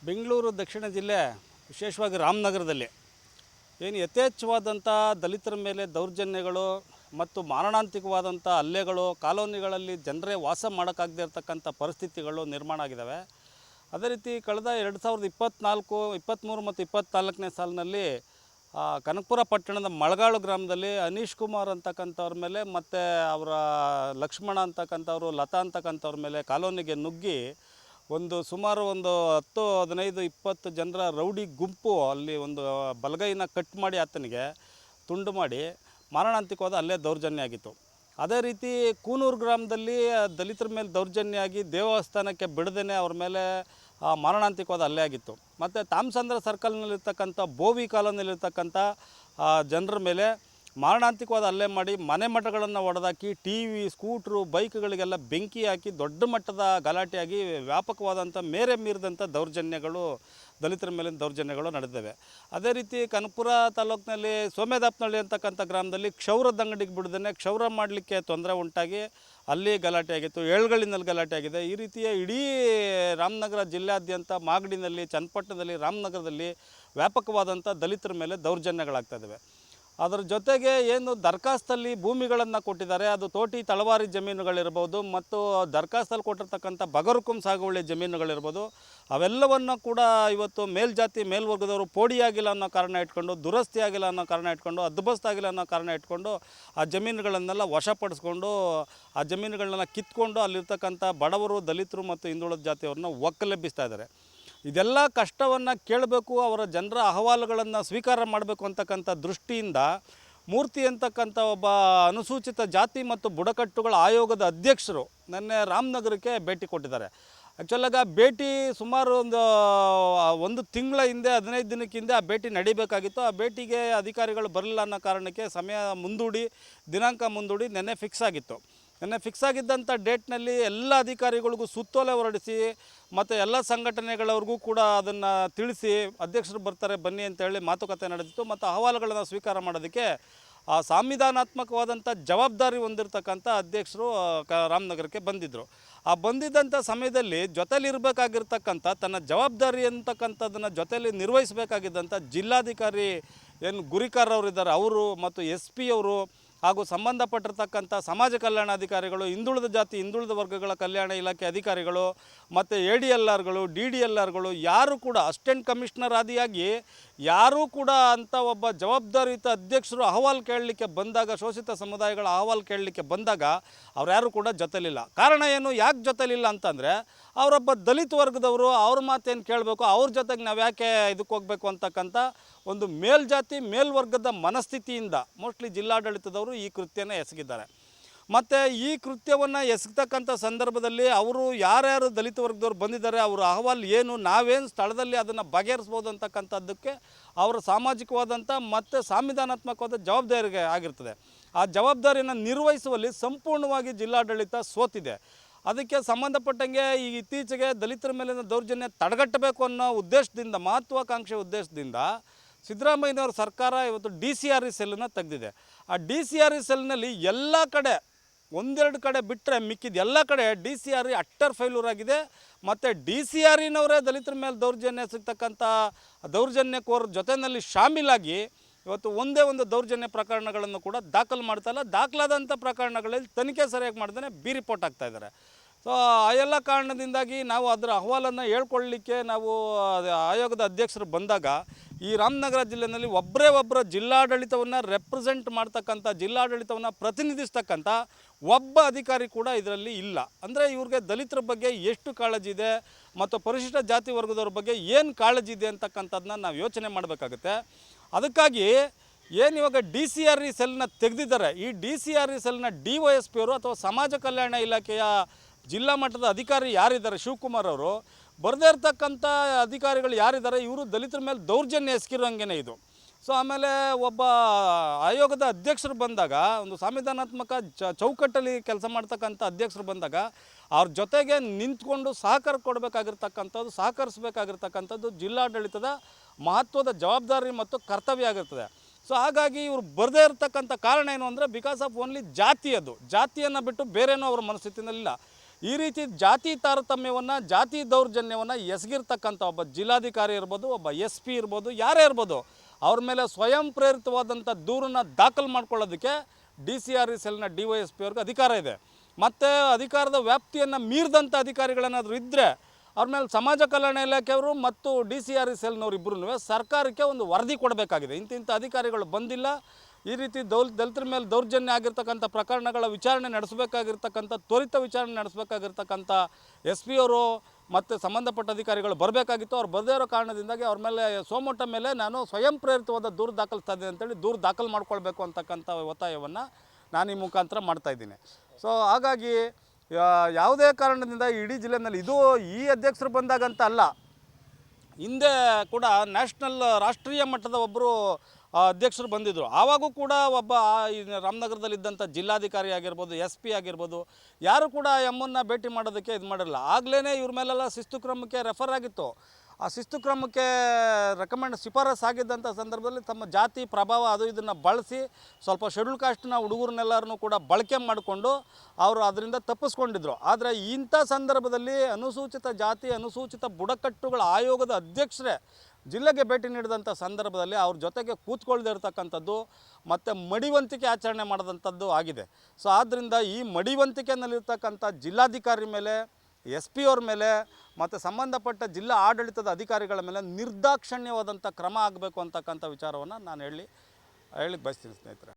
ಬೆಂಗಳೂರು ದಕ್ಷಿಣ ಜಿಲ್ಲೆ ವಿಶೇಷವಾಗಿ ರಾಮನಗರದಲ್ಲಿ ಏನು ಯಥೇಚ್ಛವಾದಂಥ ದಲಿತರ ಮೇಲೆ ದೌರ್ಜನ್ಯಗಳು ಮತ್ತು ಮಾರಣಾಂತಿಕವಾದಂಥ ಹಲ್ಲೆಗಳು ಕಾಲೋನಿಗಳಲ್ಲಿ ಜನರೇ ವಾಸ ಮಾಡೋಕ್ಕಾಗದೇ ಇರತಕ್ಕಂಥ ಪರಿಸ್ಥಿತಿಗಳು ನಿರ್ಮಾಣ ಆಗಿದ್ದಾವೆ. ಅದೇ ರೀತಿ ಕಳೆದ 2024, 23 ಮತ್ತು 24ನೇ ಸಾಲಿನಲ್ಲಿ ಕನಕಪುರ ಪಟ್ಟಣದ ಮಳಗಾಳು ಗ್ರಾಮದಲ್ಲಿ ಅನೀಶ್ ಕುಮಾರ್ ಅಂತಕ್ಕಂಥವ್ರ ಮೇಲೆ ಮತ್ತು ಅವರ ಲಕ್ಷ್ಮಣ ಅಂತಕ್ಕಂಥವ್ರು, ಲತಾ ಅಂತಕ್ಕಂಥವ್ರ ಮೇಲೆ ಕಾಲೋನಿಗೆ ನುಗ್ಗಿ ಸುಮಾರು 10, 15, 20 ಜನರ ರೌಡಿ ಗುಂಪು ಅಲ್ಲಿ ಒಂದು ಬಲಗೈನ ಕಟ್ ಮಾಡಿ ಆತನಿಗೆ ತುಂಡು ಮಾಡಿ ಮಾರಣಾಂತಿಕವಾದ ಅಲ್ಲೇ ದೌರ್ಜನ್ಯ ಆಗಿತ್ತು. ಅದೇ ರೀತಿ ಕೂನೂರು ಗ್ರಾಮದಲ್ಲಿ ದಲಿತರ ಮೇಲೆ ದೌರ್ಜನ್ಯ ಆಗಿ ದೇವಸ್ಥಾನಕ್ಕೆ ಬಿಡದೇ ಅವ್ರ ಮೇಲೆ ಮಾರಣಾಂತಿಕವಾದ ಹಲ್ಲೆ ಆಗಿತ್ತು. ಮತ್ತು ತಾಮಸಂದ್ರ ಸರ್ಕಲ್ನಲ್ಲಿರ್ತಕ್ಕಂಥ ಬೋವಿ ಕಾಲೋನಿಯಲ್ಲಿರ್ತಕ್ಕಂಥ ಜನರ ಮೇಲೆ ಮಾರಣಾಂತಿಕವಾದ ಹಲ್ಲೆ ಮಾಡಿ ಮನೆ ಮಠಗಳನ್ನು ಒಡೆದಾಕಿ ಟಿವಿ, ಸ್ಕೂಟ್ರು, ಬೈಕ್ಗಳಿಗೆಲ್ಲ ಬೆಂಕಿ ಹಾಕಿ ದೊಡ್ಡ ಮಟ್ಟದ ಗಲಾಟೆಯಾಗಿ ವ್ಯಾಪಕವಾದಂಥ ಮೇರೆ ಮೀರಿದಂಥ ದೌರ್ಜನ್ಯಗಳು, ದಲಿತರ ಮೇಲಿನ ದೌರ್ಜನ್ಯಗಳು ನಡೆದಿವೆ. ಅದೇ ರೀತಿ ಕನಕಪುರ ತಾಲೂಕಿನಲ್ಲಿ ಸೋಮೇದಾಪನಹಳ್ಳಿ ಅಂತಕ್ಕಂಥ ಗ್ರಾಮದಲ್ಲಿ ಕ್ಷೌರದ ಅಂಗಡಿಗೆ ಬಿಡದೇ ಕ್ಷೌರ ಮಾಡಲಿಕ್ಕೆ ತೊಂದರೆ ಉಂಟಾಗಿ ಅಲ್ಲಿ ಗಲಾಟೆ ಆಗಿತ್ತು. ಏಳುಗಳಿನಲ್ಲಿ ಗಲಾಟೆ ಆಗಿದೆ. ಈ ರೀತಿಯ ಇಡೀ ರಾಮನಗರ ಜಿಲ್ಲೆಯಾದ್ಯಂತ ಮಾಗಡಿನಲ್ಲಿ, ಚನ್ನಪಟ್ಟಣದಲ್ಲಿ, ರಾಮನಗರದಲ್ಲಿ ವ್ಯಾಪಕವಾದಂಥ ದಲಿತರ ಮೇಲೆ ದೌರ್ಜನ್ಯಗಳಾಗ್ತಾಯಿದ್ದಾವೆ. ಅದರ ಜೊತೆಗೆ ಏನು ದರ್ಖಾಸ್ತಲ್ಲಿ ಭೂಮಿಗಳನ್ನು ಕೊಟ್ಟಿದ್ದಾರೆ, ಅದು ತೋಟಿ ತಳವಾರಿ ಜಮೀನುಗಳಿರ್ಬೋದು ಮತ್ತು ದರ್ಖಾಸ್ತಲ್ಲಿ ಕೊಟ್ಟಿರ್ತಕ್ಕಂಥ ಬಗರುಕುಂ ಸಾಗುವಳಿ ಜಮೀನುಗಳಿರ್ಬೋದು, ಅವೆಲ್ಲವನ್ನು ಕೂಡ ಇವತ್ತು ಮೇಲ್ಜಾತಿ ಮೇಲ್ವರ್ಗದವರು ಪೋಡಿಯಾಗಿಲ್ಲ ಅನ್ನೋ ಕಾರಣ ಇಟ್ಕೊಂಡು, ದುರಸ್ತಿ ಆಗಿಲ್ಲ ಅನ್ನೋ ಕಾರಣ ಇಟ್ಕೊಂಡು, ಹದ್ದುಬಸ್ತಾಗಿಲ್ಲ ಅನ್ನೋ ಕಾರಣ ಇಟ್ಕೊಂಡು ಆ ಜಮೀನುಗಳನ್ನೆಲ್ಲ ವಶಪಡಿಸ್ಕೊಂಡು ಆ ಜಮೀನುಗಳನ್ನೆಲ್ಲ ಕಿತ್ಕೊಂಡು ಅಲ್ಲಿರ್ತಕ್ಕಂಥ ಬಡವರು, ದಲಿತರು ಮತ್ತು ಹಿಂದುಳಿದ ಜಾತಿಯವ್ರನ್ನ ಒಕ್ಕಲೆಬ್ಬಿಸ್ತಾ ಇದ್ದಾರೆ. ಇದೆಲ್ಲ ಕಷ್ಟವನ್ನು ಕೇಳಬೇಕು, ಅವರ ಜನರ ಅಹವಾಲುಗಳನ್ನು ಸ್ವೀಕಾರ ಮಾಡಬೇಕು ಅಂತಕ್ಕಂಥ ದೃಷ್ಟಿಯಿಂದ ಮೂರ್ತಿ ಅಂತಕ್ಕಂಥ ಒಬ್ಬ ಅನುಸೂಚಿತ ಜಾತಿ ಮತ್ತು ಬುಡಕಟ್ಟುಗಳ ಆಯೋಗದ ಅಧ್ಯಕ್ಷರು ನಿನ್ನೆ ರಾಮನಗರಕ್ಕೆ ಭೇಟಿ ಕೊಟ್ಟಿದ್ದಾರೆ. ಆ್ಯಕ್ಚುಲಾಗ ಭೇಟಿ ಸುಮಾರು ಒಂದು ತಿಂಗಳ ಹಿಂದೆ, 15 ದಿನಕ್ಕೆ ಹಿಂದೆ ಆ ಭೇಟಿ ನಡೀಬೇಕಾಗಿತ್ತು. ಆ ಭೇಟಿಗೆ ಅಧಿಕಾರಿಗಳು ಬರಲಿಲ್ಲ ಅನ್ನೋ ಕಾರಣಕ್ಕೆ ಸಮಯ ಮುಂದೂಡಿ, ದಿನಾಂಕ ಮುಂದೂಡಿ ನೆನ್ನೆ ಫಿಕ್ಸ್ ಆಗಿತ್ತು. ನೆನ್ನೆ ಫಿಕ್ಸ್ ಆಗಿದ್ದಂಥ ಡೇಟ್ನಲ್ಲಿ ಎಲ್ಲ ಅಧಿಕಾರಿಗಳಿಗೂ ಸುತ್ತೋಲೆ ಹೊರಡಿಸಿ ಮತ್ತು ಎಲ್ಲ ಸಂಘಟನೆಗಳವ್ರಿಗೂ ಕೂಡ ಅದನ್ನು ತಿಳಿಸಿ ಅಧ್ಯಕ್ಷರು ಬರ್ತಾರೆ ಬನ್ನಿ ಅಂತೇಳಿ ಮಾತುಕತೆ ನಡೆದಿತ್ತು. ಮತ್ತು ಅಹವಾಲುಗಳನ್ನು ಸ್ವೀಕಾರ ಮಾಡೋದಕ್ಕೆ ಸಂವಿಧಾನಾತ್ಮಕವಾದಂಥ ಜವಾಬ್ದಾರಿ ಹೊಂದಿರತಕ್ಕಂಥ ಅಧ್ಯಕ್ಷರು ರಾಮನಗರಕ್ಕೆ ಬಂದಿದ್ದರು. ಆ ಬಂದಿದ್ದಂಥ ಸಮಯದಲ್ಲಿ ಜೊತೆಲಿರಬೇಕಾಗಿರ್ತಕ್ಕಂಥ ತನ್ನ ಜವಾಬ್ದಾರಿ ಅಂತಕ್ಕಂಥದ್ದನ್ನು ಜೊತೆಯಲ್ಲಿ ನಿರ್ವಹಿಸಬೇಕಾಗಿದ್ದಂಥ ಜಿಲ್ಲಾಧಿಕಾರಿ ಏನು ಗುರಿಕಾರ್ ಅವರಿದ್ದಾರೆ, ಅವರು ಮತ್ತು SP ಅವರು ಹಾಗೂ ಸಂಬಂಧಪಟ್ಟಿರ್ತಕ್ಕಂಥ ಸಮಾಜ ಕಲ್ಯಾಣಾಧಿಕಾರಿಗಳು, ಹಿಂದುಳಿದ ಜಾತಿ ಹಿಂದುಳಿದ ವರ್ಗಗಳ ಕಲ್ಯಾಣ ಇಲಾಖೆ ಅಧಿಕಾರಿಗಳು ಮತ್ತು ADLRಗಳು, DDLRಗಳು ಯಾರು ಕೂಡ ಅಸಿಸ್ಟೆಂಟ್ ಕಮಿಷನರ್ ಆದಿಯಾಗಿ ಯಾರೂ ಕೂಡ ಅಂಥ ಒಬ್ಬ ಜವಾಬ್ದಾರಿಯುತ ಅಧ್ಯಕ್ಷರು ಅಹವಾಲು ಕೇಳಲಿಕ್ಕೆ ಬಂದಾಗ, ಶೋಷಿತ ಸಮುದಾಯಗಳ ಅಹವಾಲು ಕೇಳಲಿಕ್ಕೆ ಬಂದಾಗ ಅವ್ರು ಕೂಡ ಜೊತೆಲಿಲ್ಲ. ಕಾರಣ ಏನು, ಯಾಕೆ ಜೊತೆಲಿಲ್ಲ ಅಂತಂದರೆ ಅವರೊಬ್ಬ ದಲಿತ ವರ್ಗದವರು, ಅವ್ರ ಮಾತೇನು ಕೇಳಬೇಕು, ಅವ್ರ ಜೊತೆಗೆ ನಾವು ಯಾಕೆ ಇದಕ್ಕೆ ಹೋಗಬೇಕು ಅಂತಕ್ಕಂಥ ಒಂದು ಮೇಲ್ಜಾತಿ ಮೇಲ್ವರ್ಗದ ಮನಸ್ಥಿತಿಯಿಂದ ಮೋಸ್ಟ್ಲಿ ಜಿಲ್ಲಾಡಳಿತದವರು ಈ ಕೃತ್ಯನ ಎಸಗಿದ್ದಾರೆ. ಮತ್ತು ಈ ಕೃತ್ಯವನ್ನು ಎಸಗತಕ್ಕಂಥ ಸಂದರ್ಭದಲ್ಲಿ ಅವರು ಯಾರ್ಯಾರು ದಲಿತ ವರ್ಗದವ್ರು ಬಂದಿದ್ದಾರೆ, ಅವರ ಅಹವಾಲು ಏನು, ನಾವೇನು ಸ್ಥಳದಲ್ಲಿ ಅದನ್ನು ಬಗೆಹರಿಸ್ಬೋದು ಅಂತಕ್ಕಂಥದ್ದಕ್ಕೆ ಅವರ ಸಾಮಾಜಿಕವಾದಂಥ ಮತ್ತು ಸಂವಿಧಾನಾತ್ಮಕವಾದ ಜವಾಬ್ದಾರಿಗೆ ಆಗಿರ್ತದೆ. ಆ ಜವಾಬ್ದಾರಿಯನ್ನು ನಿರ್ವಹಿಸುವಲ್ಲಿ ಸಂಪೂರ್ಣವಾಗಿ ಜಿಲ್ಲಾಡಳಿತ ಸೋತಿದೆ. ಅದಕ್ಕೆ ಸಂಬಂಧಪಟ್ಟಂಗೆ ಈ ಇತ್ತೀಚೆಗೆ ದಲಿತರ ಮೇಲಿನ ದೌರ್ಜನ್ಯ ತಡೆಗಟ್ಟಬೇಕು ಅನ್ನೋ ಉದ್ದೇಶದಿಂದ, ಮಹತ್ವಾಕಾಂಕ್ಷೆ ಉದ್ದೇಶದಿಂದ ಸಿದ್ದರಾಮಯ್ಯನವ್ರ ಸರ್ಕಾರ ಇವತ್ತು DCRE ಸೆಲ್ಲನ್ನು ತೆಗೆದಿದೆ. ಆ DCRE ಸೆಲ್ನಲ್ಲಿ ಎಲ್ಲ ಕಡೆ, ಒಂದೆರಡು ಕಡೆ ಬಿಟ್ಟರೆ ಮಿಕ್ಕಿದ ಎಲ್ಲ ಕಡೆ DCRE ಅಟ್ಟರ್ ಫೈಲೂರ್ ಆಗಿದೆ. ಮತ್ತು DCREನವರೇ ದಲಿತರ ಮೇಲೆ ದೌರ್ಜನ್ಯ ಸಿಗ್ತಕ್ಕಂಥ ದೌರ್ಜನ್ಯಕೋರ ಜೊತೆಯಲ್ಲಿ ಶಾಮೀಲಾಗಿ ಇವತ್ತು ಒಂದೇ ಒಂದು ದೌರ್ಜನ್ಯ ಪ್ರಕರಣಗಳನ್ನು ಕೂಡ ದಾಖಲು ಮಾಡ್ತಾಯಿಲ್ಲ. ದಾಖಲಾದಂಥ ಪ್ರಕರಣಗಳಲ್ಲಿ ತನಿಖೆ ಸರಿಯಾಗಿ ಮಾಡ್ದೇ ಬಿ ರಿಪೋರ್ಟ್ ಆಗ್ತಾಯಿದ್ದಾರೆ. ಸೊ ಆ ಎಲ್ಲ ಕಾರಣದಿಂದಾಗಿ ನಾವು ಅದರ ಅಹವಾಲನ್ನು ಹೇಳ್ಕೊಳ್ಳಲಿಕ್ಕೆ ನಾವು ಆಯೋಗದ ಅಧ್ಯಕ್ಷರು ಬಂದಾಗ ಈ ರಾಮನಗರ ಜಿಲ್ಲೆಯಲ್ಲಿ ಒಬ್ಬರ ಜಿಲ್ಲಾಡಳಿತವನ್ನು ರೆಪ್ರೆಸೆಂಟ್ ಮಾಡ್ತಕ್ಕಂಥ, ಜಿಲ್ಲಾಡಳಿತವನ್ನು ಪ್ರತಿನಿಧಿಸ್ತಕ್ಕಂಥ ಒಬ್ಬ ಅಧಿಕಾರಿ ಕೂಡ ಇದರಲ್ಲಿ ಇಲ್ಲ. ಅಂದರೆ ಇವ್ರಿಗೆ ದಲಿತರ ಬಗ್ಗೆ ಎಷ್ಟು ಕಾಳಜಿ ಇದೆ ಮತ್ತು ಪರಿಶಿಷ್ಟ ಜಾತಿ ವರ್ಗದವ್ರ ಬಗ್ಗೆ ಏನು ಕಾಳಜಿ ಇದೆ ಅಂತಕ್ಕಂಥದ್ದನ್ನ ನಾವು ಯೋಚನೆ ಮಾಡಬೇಕಾಗುತ್ತೆ. ಅದಕ್ಕಾಗಿ ಏನು ಇವಾಗ DCRE ಸೆಲ್ನ ತೆಗೆದಿದ್ದಾರೆ, ಈ DCRE ಸೆಲ್ನ DYSP ಅವರು ಅಥವಾ ಸಮಾಜ ಕಲ್ಯಾಣ ಇಲಾಖೆಯ ಜಿಲ್ಲಾ ಮಟ್ಟದ ಅಧಿಕಾರಿ ಯಾರಿದ್ದಾರೆ ಶಿವಕುಮಾರ್ ಅವರು, ಬರದೇ ಇರ್ತಕ್ಕಂಥ ಅಧಿಕಾರಿಗಳು ಯಾರಿದ್ದಾರೆ, ಇವರು ದಲಿತರ ಮೇಲೆ ದೌರ್ಜನ್ಯ ಎಸಗಿರೋಂಗೆ ಇದು. ಸೊ ಆಮೇಲೆ ಒಬ್ಬ ಆಯೋಗದ ಅಧ್ಯಕ್ಷರು ಬಂದಾಗ, ಒಂದು ಸಂವಿಧಾನಾತ್ಮಕ ಚೌಕಟ್ಟಲ್ಲಿ ಕೆಲಸ ಮಾಡ್ತಕ್ಕಂಥ ಅಧ್ಯಕ್ಷರು ಬಂದಾಗ ಅವ್ರ ಜೊತೆಗೆ ನಿಂತ್ಕೊಂಡು ಸಹಕರಿಸಬೇಕಾಗಿರ್ತಕ್ಕಂಥದ್ದು ಜಿಲ್ಲಾಡಳಿತದ ಮಹತ್ವದ ಜವಾಬ್ದಾರಿ ಮತ್ತು ಕರ್ತವ್ಯ ಆಗಿರ್ತದೆ. ಸೊ ಹಾಗಾಗಿ ಇವರು ಬರದೇ ಇರತಕ್ಕಂಥ ಕಾರಣ ಏನು ಅಂದರೆ ಬಿಕಾಸ್ ಆಫ್ ಓನ್ಲಿ ಜಾತಿ. ಅದು ಜಾತಿಯನ್ನು ಬಿಟ್ಟು ಬೇರೇನೋ ಅವ್ರ ಮನಸ್ಥಿತಿನಲ್ಲಿಲ್ಲ. ಈ ರೀತಿ ಜಾತಿ ತಾರತಮ್ಯವನ್ನು ಜಾತಿ ದೌರ್ಜನ್ಯವನ್ನು ಎಸಗಿರ್ತಕ್ಕಂಥ ಒಬ್ಬ ಜಿಲ್ಲಾಧಿಕಾರಿ ಇರ್ಬೋದು, ಒಬ್ಬ SP ಇರ್ಬೋದು, ಯಾರೇ ಇರ್ಬೋದು, ಅವ್ರ ಮೇಲೆ ಸ್ವಯಂ ಪ್ರೇರಿತವಾದಂಥ ದೂರನ್ನು ದಾಖಲು ಮಾಡ್ಕೊಳ್ಳೋದಕ್ಕೆ DCRE ಸೆಲ್ನ DYSP ಅವ್ರಿಗೆ ಅಧಿಕಾರ ಇದೆ. ಮತ್ತು ಅಧಿಕಾರದ ವ್ಯಾಪ್ತಿಯನ್ನು ಮೀರಿದಂಥ ಅಧಿಕಾರಿಗಳೇನಾದರೂ ಇದ್ದರೆ ಅವ್ರ ಮೇಲೆ ಸಮಾಜ ಕಲ್ಯಾಣ ಇಲಾಖೆಯವರು ಮತ್ತು DCRE ಸೆಲ್ನವ್ರು ಇಬ್ಬರೂ ಸರ್ಕಾರಕ್ಕೆ ಒಂದು ವರದಿ ಕೊಡಬೇಕಾಗಿದೆ. ಇಂತಿಂಥ ಅಧಿಕಾರಿಗಳು ಬಂದಿಲ್ಲ, ಈ ರೀತಿ ದಲಿತರ ಮೇಲೆ ದೌರ್ಜನ್ಯ ಆಗಿರ್ತಕ್ಕಂಥ ಪ್ರಕರಣಗಳ ವಿಚಾರಣೆ ನಡೆಸಬೇಕಾಗಿರ್ತಕ್ಕಂಥ ತ್ವರಿತ ವಿಚಾರಣೆ ನಡೆಸಬೇಕಾಗಿರ್ತಕ್ಕಂಥ SP ಅವರು ಮತ್ತು ಸಂಬಂಧಪಟ್ಟ ಅಧಿಕಾರಿಗಳು ಬರಬೇಕಾಗಿತ್ತು. ಅವ್ರು ಬರದೇ ಇರೋ ಕಾರಣದಿಂದಾಗಿ ಅವ್ರ ಮೇಲೆ ಸೋಮೋಟ ಮೇಲೆ ನಾನು ಸ್ವಯಂ ಪ್ರೇರಿತವಾದ ದೂರು ದಾಖಲಿಸ್ತಾ ಇದ್ದೀನಿ ಅಂತೇಳಿ ದೂರು ದಾಖಲು ಮಾಡ್ಕೊಳ್ಬೇಕು ಅಂತಕ್ಕಂಥ ಒತ್ತಾಯವನ್ನು ನಾನು ಈ ಮುಖಾಂತರ ಮಾಡ್ತಾಯಿದ್ದೀನಿ. ಸೊ ಹಾಗಾಗಿ ಯಾವುದೇ ಕಾರಣದಿಂದ ಇಡೀ ಜಿಲ್ಲೆಯಲ್ಲಿ ಇದು ಈ ಅಧ್ಯಕ್ಷರು ಬಂದಾಗಂತ ಅಲ್ಲ, ಹಿಂದೆ ಕೂಡ ರಾಷ್ಟ್ರೀಯ ಮಟ್ಟದ ಒಬ್ಬರು ಅಧ್ಯಕ್ಷರು ಬಂದಿದ್ದರು. ಆವಾಗೂ ಕೂಡ ಒಬ್ಬ ರಾಮನಗರದಲ್ಲಿದ್ದಂಥ ಜಿಲ್ಲಾಧಿಕಾರಿ ಆಗಿರ್ಬೋದು, SP ಆಗಿರ್ಬೋದು, ಯಾರು ಕೂಡ ಎಮ್ಮನ್ನು ಭೇಟಿ ಮಾಡೋದಕ್ಕೆ ಇದು ಮಾಡಿರಲ್ಲ. ಆಗಲೇ ಇವ್ರ ಮೇಲೆಲ್ಲ ಶಿಸ್ತು ಕ್ರಮಕ್ಕೆ ರೆಫರ್ ಆಗಿತ್ತು. ಆ ಶಿಸ್ತು ಕ್ರಮಕ್ಕೆ ಶಿಫಾರಸ್ ಆಗಿದ್ದಂಥ ಸಂದರ್ಭದಲ್ಲಿ ತಮ್ಮ ಜಾತಿ ಪ್ರಭಾವ ಅದು ಇದನ್ನು ಬಳಸಿ ಸ್ವಲ್ಪ ಶೆಡ್ಯೂಲ್ ಕಾಸ್ಟ್ನ ಹುಡುಗರನ್ನೆಲ್ಲರನ್ನೂ ಕೂಡ ಬಳಕೆ ಮಾಡಿಕೊಂಡು ಅವರು ಅದರಿಂದ ತಪ್ಪಿಸ್ಕೊಂಡಿದ್ರು. ಆದರೆ ಇಂಥ ಸಂದರ್ಭದಲ್ಲಿ ಅನುಸೂಚಿತ ಜಾತಿ ಅನುಸೂಚಿತ ಬುಡಕಟ್ಟುಗಳ ಆಯೋಗದ ಅಧ್ಯಕ್ಷರೇ ಜಿಲ್ಲೆಗೆ ಭೇಟಿ ನೀಡಿದಂಥ ಸಂದರ್ಭದಲ್ಲಿ ಅವ್ರ ಜೊತೆಗೆ ಕೂತ್ಕೊಳ್ದೇ ಇರತಕ್ಕಂಥದ್ದು ಮತ್ತು ಮಡಿವಂತಿಕೆ ಆಚರಣೆ ಮಾಡಿದಂಥದ್ದು ಆಗಿದೆ. ಸೊ ಆದ್ದರಿಂದ ಈ ಮಡಿವಂತಿಕೆಯಲ್ಲಿರ್ತಕ್ಕಂಥ ಜಿಲ್ಲಾಧಿಕಾರಿ ಮೇಲೆ, SP ಅವ್ರ ಮೇಲೆ ಮತ್ತು ಸಂಬಂಧಪಟ್ಟ ಜಿಲ್ಲಾ ಆಡಳಿತದ ಅಧಿಕಾರಿಗಳ ಮೇಲೆ ನಿರ್ದಾಕ್ಷಣ್ಯವಾದಂಥ ಕ್ರಮ ಆಗಬೇಕು ಅಂತಕ್ಕಂಥ ವಿಚಾರವನ್ನು ನಾನು ಹೇಳಲಿಕ್ಕೆ ಬಯಸ್ತೀನಿ ಸ್ನೇಹಿತರೆ.